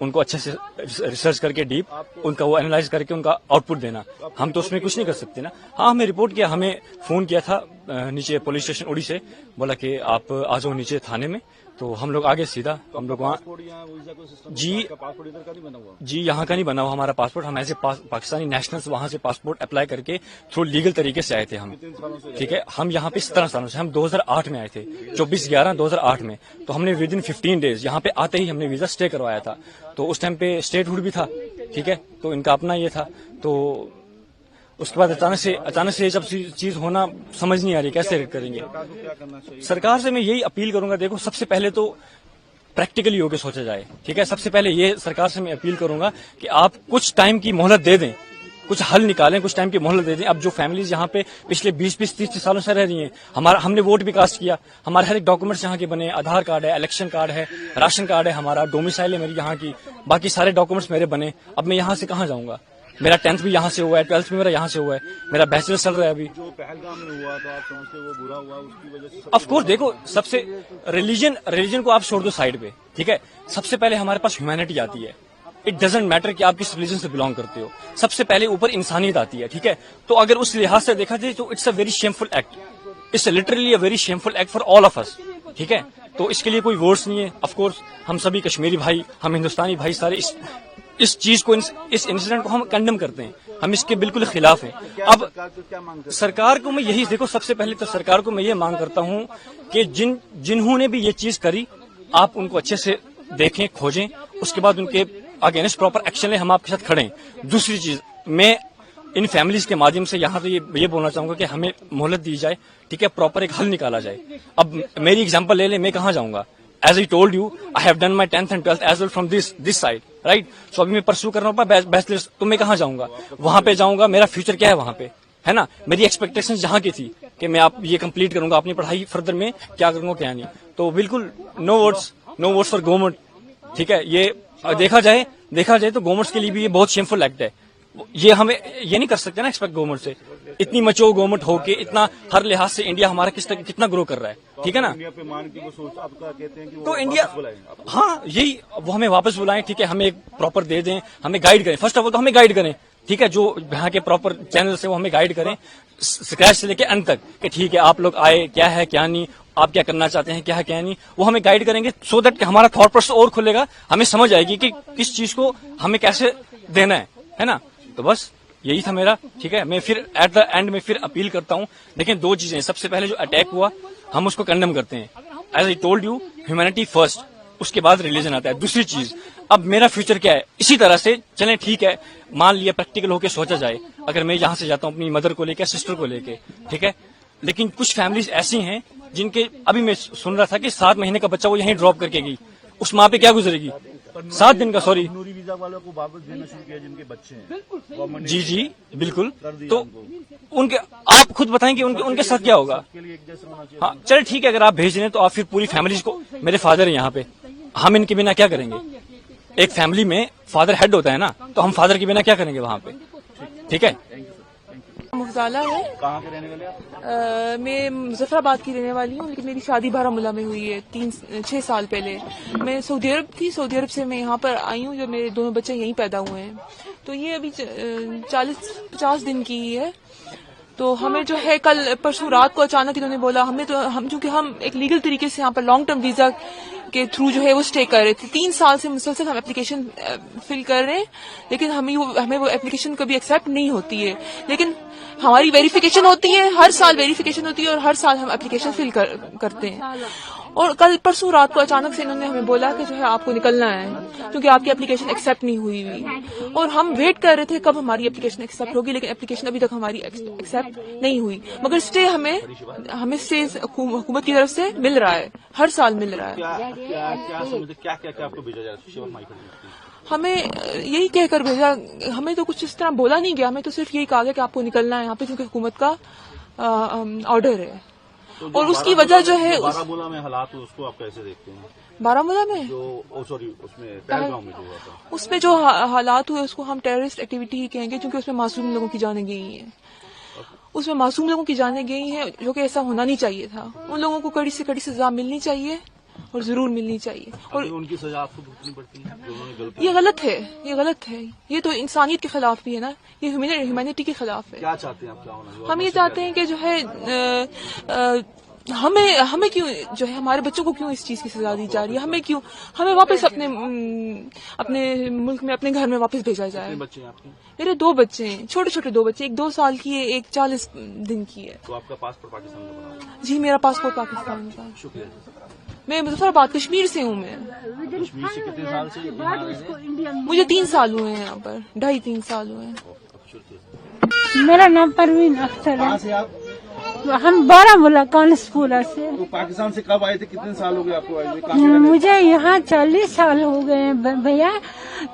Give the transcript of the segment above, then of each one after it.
ان کو اچھے سے ریسرچ کر کے ڈیپ ان کا وہ اینالائز کر کے ان کا آؤٹ پٹ دینا. ہم تو اس میں کچھ نہیں کر سکتے نا. ہاں ہمیں رپورٹ کیا, ہمیں فون کیا تھا نیچے پولیس اسٹیشن اڑی سے, بولا کہ آپ آ جاؤ نیچے تھانے میں. تو ہم لوگ آگے سیدھا ہم لوگ وہاں جی یہاں کا نہیں بنا ہوا ہمارا پاسپورٹ. ہم ایسے پاکستانی نیشنلز وہاں سے پاسپورٹ اپلائی کر کے تھرو لیگل طریقے سے آئے تھے ہم. ٹھیک ہے, ہم یہاں پہ 17 سالوں سے, ہم 2008 میں آئے تھے, 24/11/2008 میں. تو ہم نے ود ان 15 days یہاں پہ آتے ہی ہم نے ویزا اسٹے کروایا تھا. تو اس ٹائم پہ اسٹیٹ ہوڈ بھی تھا. ٹھیک ہے, تو ان کا اپنا یہ تھا. تو اس کے بعد اچانک سے جب چیز ہونا سمجھ نہیں آ رہی کیسے کریں گے. سرکار سے میں یہی اپیل کروں گا, دیکھو سب سے پہلے تو پریکٹیکلی ہو کے سوچا جائے. ٹھیک ہے, سب سے پہلے یہ سرکار سے میں اپیل کروں گا کہ آپ کچھ ٹائم کی مہلت دے دیں, کچھ حل نکالیں, کچھ ٹائم کی مہلت دے دیں. اب جو فیملیز یہاں پہ پچھلے 20-30 سالوں سے رہ رہی ہیں, ہم نے ووٹ بھی کاسٹ کیا, ہمارے ہر ایک ڈاکومنٹس یہاں کے بنے, آدھار کارڈ ہے, الیکشن کارڈ ہے, راشن کارڈ ہے, ہمارا ڈومیسائل ہے میری یہاں کی, باقی سارے ڈاکومنٹس میرے بنے. اب میں یہاں سے کہاں جاؤں گا؟ میرا 10th بھی یہاں سے ہوا ہے, 12th بھی میرا یہاں سے ہوا ہے, میرا بیچلر چل رہا ہے ابھی. جو پہلگام میں ہوا تو آپ سمجھتے وہ برا ہوا, اس کی وجہ سے آف کورس دیکھو سب سے ریلیجن کو آپ چھوڑ دو سائڈ پہ. ٹھیک ہے, سب سے پہلے ہمارے پاس ہیومینٹی آتی ہے. اٹ ڈزنٹ میٹر کہ آپ کس ریلیجن سے بلانگ کرتے ہو, سب سے پہلے اوپر انسانیت آتی ہے. ٹھیک ہے, تو اگر اس لحاظ سے دیکھا جائے تو it's a very shameful act, it's a literally a very shameful act for all of us. ٹھیک ہے, تو اس کے لیے کوئی ورڈس نہیں ہے. آف کورس ہم سبھی کشمیری بھائی, ہم ہندوستانی بھائی سارے اس چیز کو, اس انسیڈنٹ کو ہم کنڈم کرتے ہیں, ہم اس کے بالکل خلاف ہیں. اب سرکار کو میں یہی دیکھو, سب سے پہلے تو سرکار کو میں یہ مانگ کرتا ہوں کہ جنہوں نے بھی یہ چیز کری, آپ ان کو اچھے سے دیکھیں, کھوجیں, اس کے بعد ان کے اگینسٹ پراپر ایکشن لیں. ہم آپ کے ساتھ کھڑے ہیں. دوسری چیز, میں ان فیملیز کے مادھیم سے یہاں تو یہ بولنا چاہوں گا کہ ہمیں مہلت دی جائے. ٹھیک ہے, پراپر ایک حل نکالا جائے. اب میری اگزامپل لے لیں, میں کہاں جاؤں گا؟ As I told you, I have done my 10th and 12th as well from this side, right? So ابھی میں پرسو کر رہا ہوں بیچلرز, تو میں کہاں جاؤں گا؟ وہاں پہ جاؤں گا, میرا فیوچر کیا ہے وہاں پہ, ہے نا؟ میری ایکسپیکٹیشن جہاں کی تھی کہ میں آپ یہ کمپلیٹ کروں گا, اپنی پڑھائی فردر میں کیا کروں گا کیا نہیں. تو بالکل نو ووٹس فار گورنمنٹ. ٹھیک ہے, یہ دیکھا جائے تو گورنمنٹس کے لیے بھی یہ بہت شیمفل ایکٹ ہے. یہ ہمیں یہ نہیں کر سکتے نا ایکسپیکٹ گورنمنٹ سے, اتنی مچور گورنمنٹ ہو کے اتنا ہر لحاظ سے انڈیا ہمارا کتنا گرو کر رہا ہے. ٹھیک ہے نا, تو انڈیا ہاں یہی وہ ہمیں واپس بلائیں. ٹھیک ہے, ہمیں ایک پراپر دے دیں, ہمیں گائیڈ کریں. فرسٹ آف آل تو ہمیں گائیڈ کریں. ٹھیک ہے, جو یہاں کے پراپر چینل سے وہ ہمیں گائیڈ کریں اسکریچ سے لے کے اینڈ تک, کہ ٹھیک ہے آپ لوگ آئے, کیا ہے کیا نہیں, آپ کیا کرنا چاہتے ہیں, کیا ہے کیا نہیں, وہ ہمیں گائیڈ کریں گے. سو دیٹ کہ ہمارا تھاٹ پروسیس اور کھلے گا, ہمیں سمجھ آئے گی کہ کس چیز کو ہمیں کیسے دینا ہے نا. تو بس یہی تھا میرا. ٹھیک ہے, میں پھر ایٹ دا اینڈ میں پھر اپیل کرتا ہوں. دیکھیں, دو چیزیں, سب سے پہلے جو اٹیک ہوا ہم اس کو کنڈم کرتے ہیں. As I told you, humanity first, اس کے بعد ریلیجن آتا ہے. دوسری چیز, اب میرا فیوچر کیا ہے, اسی طرح سے چلیں. ٹھیک ہے, مان لیا پریکٹیکل ہو کے سوچا جائے, اگر میں یہاں سے جاتا ہوں اپنی مدر کو لے کے, سسٹر کو لے کے. ٹھیک ہے, لیکن کچھ فیملیز ایسی ہیں جن کے, ابھی میں سن رہا تھا کہ 7 مہینے کا بچہ وہ یہیں ڈراپ کر کے گئی. اس ماں پہ کیا گزرے گی؟ 7 دن کا, سوری. نوری ویزا والوں کو واپس دینا شروع کیا جن کے بچے ہیں. جی بالکل. تو ان کے آپ خود بتائیں کہ ان کے ساتھ کیا ہوگا. ہاں چلے ٹھیک ہے, اگر آپ بھیج رہے ہیں تو آپ پھر پوری فیملیز کو, میرے فادر ہیں یہاں پہ, ہم ان کے بنا کیا کریں گے؟ ایک فیملی میں فادر ہیڈ ہوتا ہے نا, تو ہم فادر کے بنا کیا کریں گے وہاں پہ. ٹھیک ہے, مفضالہ ہے. کہاں کے رہنے والے آپ؟ میں مظفر آباد کی رہنے والی ہوں, لیکن میری شادی بارہمولہ میں ہوئی ہے 6 سال پہلے. میں سعودی عرب تھی, سعودی عرب سے میں یہاں پر آئی ہوں, جو میرے دونوں بچے یہیں پیدا ہوئے ہیں. تو یہ ابھی 40-50 دن کی ہی ہے. تو ہمیں جو ہے کل پرسوں رات کو اچانک انہوں نے بولا, چونکہ ہم ایک لیگل طریقے سے یہاں پر لانگ ٹرم ویزا کے تھرو جو ہے وہ اسٹے کر رہے تھے. 3 سال سے مسلسل ہم اپلیکیشن فل کر رہے ہیں, لیکن ہمیں وہ اپلیکیشن کبھی ایکسیپٹ نہیں ہوتی ہے. لیکن ہماری ویریفیکیشن ہوتی ہے, ہر سال ویریفیکیشن ہوتی ہے, اور ہر سال ہم اپلیکیشن فل کرتے ہیں. اور کل پرسوں رات کو اچانک سے انہوں نے ہمیں بولا کہ جو ہے آپ کو نکلنا ہے, کیونکہ آپ کی اپلیکیشن ایکسیپٹ نہیں ہوئی. اور ہم ویٹ کر رہے تھے کب ہماری اپلیکیشن ایکسیپٹ ہوگی, لیکن اپلیکیشن ابھی تک ہماری ایکسیپٹ نہیں ہوئی. مگر اسٹے ہمیں اسٹے حکومت کی طرف سے مل رہا ہے, ہر سال مل رہا ہے. کیا آپ کو بھیجا جا رہا ہے؟ ہمیں یہی کہہ کر بھیجا, ہمیں تو کچھ اس طرح بولا نہیں گیا, ہمیں تو صرف یہی کہا گیا کہ آپ کو نکلنا ہے یہاں پہ, کیونکہ حکومت کا آرڈر ہے. اور اس کی وجہ جو ہے بارہمولہ میں حالات اس کو آپ کیسے دیکھتے ہیں؟ بارہمولہ میں پہلگام میں جو ہوا تھا, اس میں جو حالات ہوئے اس کو ہم ٹیررسٹ ایکٹیویٹی ہی کہیں گے, کیونکہ اس میں معصوم لوگوں کی جانیں گئی ہیں. اس میں معصوم لوگوں کی جانیں گئی ہیں, جو کہ ایسا ہونا نہیں چاہیے تھا. ان لوگوں کو کڑی سے کڑی سزا ملنی چاہیے, اور ضرور ملنی چاہیے. اور ان کی سزا آپ کو بھگتنی پڑتی ہے جو انہوں نے غلط یہ غلط ہے، یہ غلط ہے، یہ تو انسانیت کے خلاف بھی ہے نا، یہ ہیومینٹی کے خلاف ہے. کیا چاہتے ہیں آپ کیا ہونا؟ ہم یہ چاہتے ہیں کہ جو ہے ہمیں کیوں جو ہے ہمارے بچوں کو کیوں اس چیز کی سزا دی جا رہی ہے، ہمیں واپس اپنے ملک میں اپنے گھر میں واپس بھیجا جائے. بچے ہیں آپ کے؟ میرے 2 بچے ہیں، چھوٹے چھوٹے 2 بچے، ایک 2 سال کی ہے، ایک 40 دن کی ہے. تو آپ کا پاسپورٹ پاکستان کا بنا ہوا ہے؟ جی میرا پاسپورٹ پاکستان کا. شکریہ. میں مظفر آباد کشمیر سے ہوں. میں کشمیر سے کتنے سال سے یہاں رہ رہے ہیں؟ مجھے 3 سال ہوئے ہیں یہاں پر، 2.5-3 سال ہوئے ہیں. میرا نام پروین اختر کہاں ہے. سے آپ؟ ہم بارامولہ کانسپورہ سے. تو پاکستان سے کب آئے تھے؟ کتنے سال ہو گئے آپ کو آئے ہوئے؟ کہاں سے رہنے؟ مجھے یہاں 40 سال ہو گئے ہیں بھیا.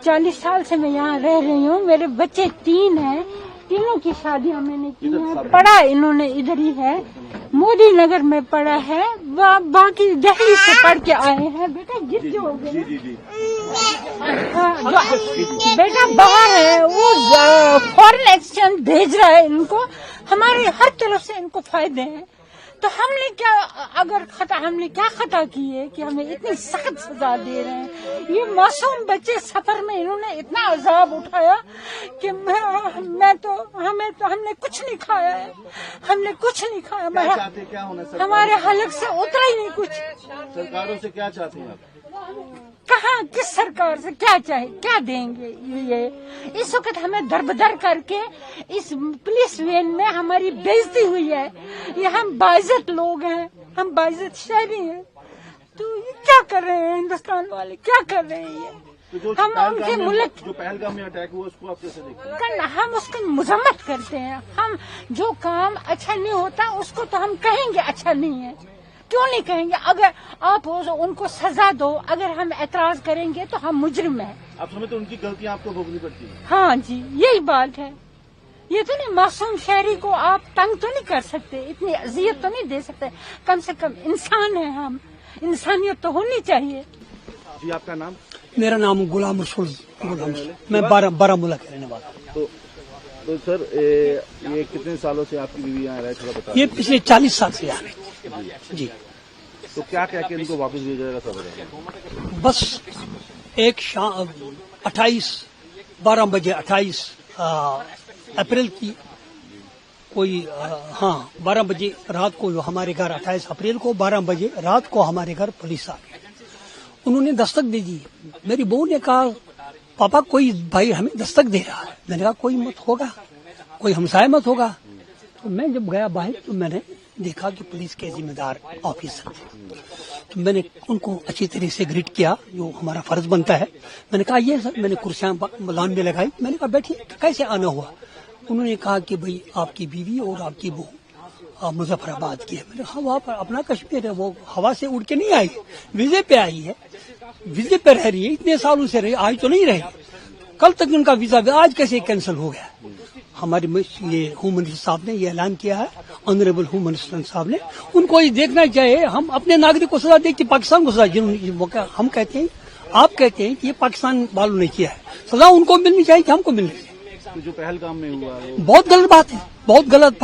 40 سال سے میں یہاں رہ رہی ہوں. میرے بچے 3 ہیں، تینوں کی شادیاں میں نے کی ہیں. پڑھا انہوں نے ادھر ہی ہے، مودی نگر میں پڑھا ہے. باقی دہلی سے پڑھ کے آئے ہیں. بیٹا گر جو ہو گئے. جی جی. بیٹا باہر ہے، وہ فورن ایکسچینج بھیج رہا ہے ان کو. ہمارے ہر طرف سے ان کو فائدے ہیں. تو ہم نے کیا ہم نے کیا خطا کی ہے کہ ہمیں اتنی سخت سزا دے رہے ہیں؟ یہ معصوم بچے سفر میں انہوں نے اتنا عذاب اٹھایا کہ ہم نے کچھ نہیں کھایا ہے. ہم نے کچھ نہیں کھایا. کیا چاہتے ہیں؟ کیا ہونا سر؟ ہمارے حلق سے اترا ہی نہیں کچھ. سرکاروں سے کیا چاہتے ہیں آپ؟ کہاں کس سرکار سے کیا چاہے، کیا دیں گے؟ یہ اس وقت ہمیں دربدر کر کے اس پولیس وین میں ہماری بےعزتی ہوئی ہے. یہ ہم باعزت لوگ ہیں، ہم باعزت شہری ہیں. تو یہ کیا کر رہے ہیں ہندوستان والے، کیا کر رہے ہیں یہ؟ ہم ان کے ملک جو پہلگام میں اٹیک ہوا اس کو آپ کیسے دیکھتے ہیں؟ ہم اس کی مذمت کرتے ہیں. ہم جو کام اچھا نہیں ہوتا اس کو تو ہم کہیں گے اچھا نہیں ہے. کیوں نہیں کہیں گے؟ اگر آپ ان کو سزا دو، اگر ہم اعتراض کریں گے تو ہم مجرم ہیں. آپ سمجھتے ہیں ان کی غلطیاں آپ کو بھوگنی پڑتی ہیں؟ ہاں جی، یہی بات ہے. یہ تو نہیں، معصوم شہری کو آپ تنگ تو نہیں کر سکتے، اتنی اذیت تو نہیں دے سکتے. کم سے کم انسان ہیں ہم، انسانیت تو ہونی چاہیے. جی آپ کا نام؟ میرا نام غلام رسول. میں بارامولہ کا رہنے والا ہوں. تو سر یہ کتنے سالوں سے آپ کی بیوی یہاں رہے، تھوڑا بتا؟ یہ پچھلے 40 سال سے آ رہے جی. تو کیا کہہ کے ان کو واپس بھیجا جائے گا سر؟ بس ایک شام 12 بجے 28 اپریل کی کوئی 12 بجے رات کو ہمارے گھر 28 اپریل کو 12 بجے رات کو ہمارے گھر پولیس آ گئی. انہوں نے دستک دے دی. میری بہو نے کہا پاپا کوئی بھائی ہمیں دستک دے رہا ہے. میں نے کہا کوئی مت ہوگا، کوئی ہمسائے مت ہوگا. تو میں جب گیا باہر تو میں نے دیکھا کہ پولیس کے ذمہ دار آفیسر تھے. تو میں نے ان کو اچھی طرح سے گریٹ کیا جو ہمارا فرض بنتا ہے. میں نے کہا یہ سر، میں نے کرسیاں لان میں لگائی. میں نے کہا بیٹھیے، کیسے آنا ہوا؟ انہوں نے کہا کہ بھئی آپ کی بیوی اور آپ کی بہو مظفر آباد کی ہے. میں نے کہا وہاں پر اپنا کشمیر ہے، وہ ہوا سے اڑ کے نہیں آئی، ویزے پہ آئی ہے، ویزے پہ رہ رہی ہے، اتنے سالوں سے رہی، آج تو نہیں رہی. کل تک ان کا ویزا آج کیسے کینسل ہو گیا؟ ہمارے یہ ہوم منسٹر صاحب نے یہ اعلان کیا ہے، آنریبل ہوم منسٹر صاحب نے. ان کو یہ دیکھنا چاہیے ہم اپنے ناگرک کو سزا دیں کہ پاکستان کو سزا. ہم کہتے ہیں، آپ کہتے ہیں کہ یہ پاکستان والوں نے کیا ہے، سزا ان کو ملنی چاہیے کہ ہم کو ملنی چاہیے. جو پہلگام میں ہوا وہ بہت غلط بات ہے، بہت غلط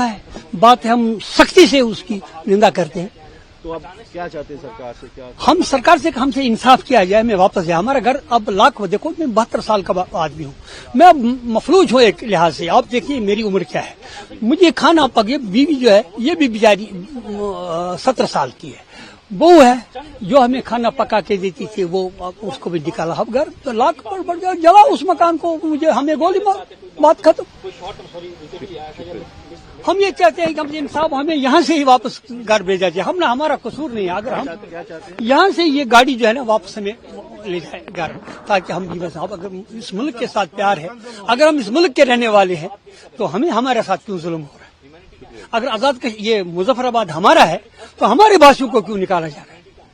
بات ہے. ہم سختی سے اس کی نندا کرتے ہیں. تو آپ کیا چاہتے ہیں سرکار سے؟ کیا ہم سرکار سے ہم سے انصاف کیا جائے، میں واپس جائے. ہمارا گھر اب دیکھو میں 72 سال کا آدمی ہوں، میں اب مفلوج ہوں ایک لحاظ سے. آپ دیکھیے میری عمر کیا ہے. مجھے کھانا پکے. بیوی جو ہے یہ بھی بیچاری 17 سال کی ہے. بہو ہے جو ہمیں کھانا پکا کے دیتی تھی، وہ اس کو بھی نکالا. اب گھر لاکھ پر بڑھ گیا، جلا اس مکان کو. مجھے ہمیں گولی مار، بات ختم. ہم یہ چاہتے ہیں کہ ہم انصاف ہمیں یہاں سے ہی واپس گھر بھیجا جائے. ہم ہمارا قصور نہیں ہے. اگر ہم یہاں سے یہ گاڑی جو ہے نا واپس ہمیں لے جائے گھر، تاکہ ہم بھی بس. اگر اس ملک کے ساتھ پیار ہے، اگر ہم اس ملک کے رہنے والے ہیں، تو ہمیں ہمارے ساتھ کیوں ظلم ہو رہا ہے؟ اگر آزاد یہ مظفر آباد ہمارا ہے تو ہمارے باشیوں کو کیوں نکالا جا رہا ہے؟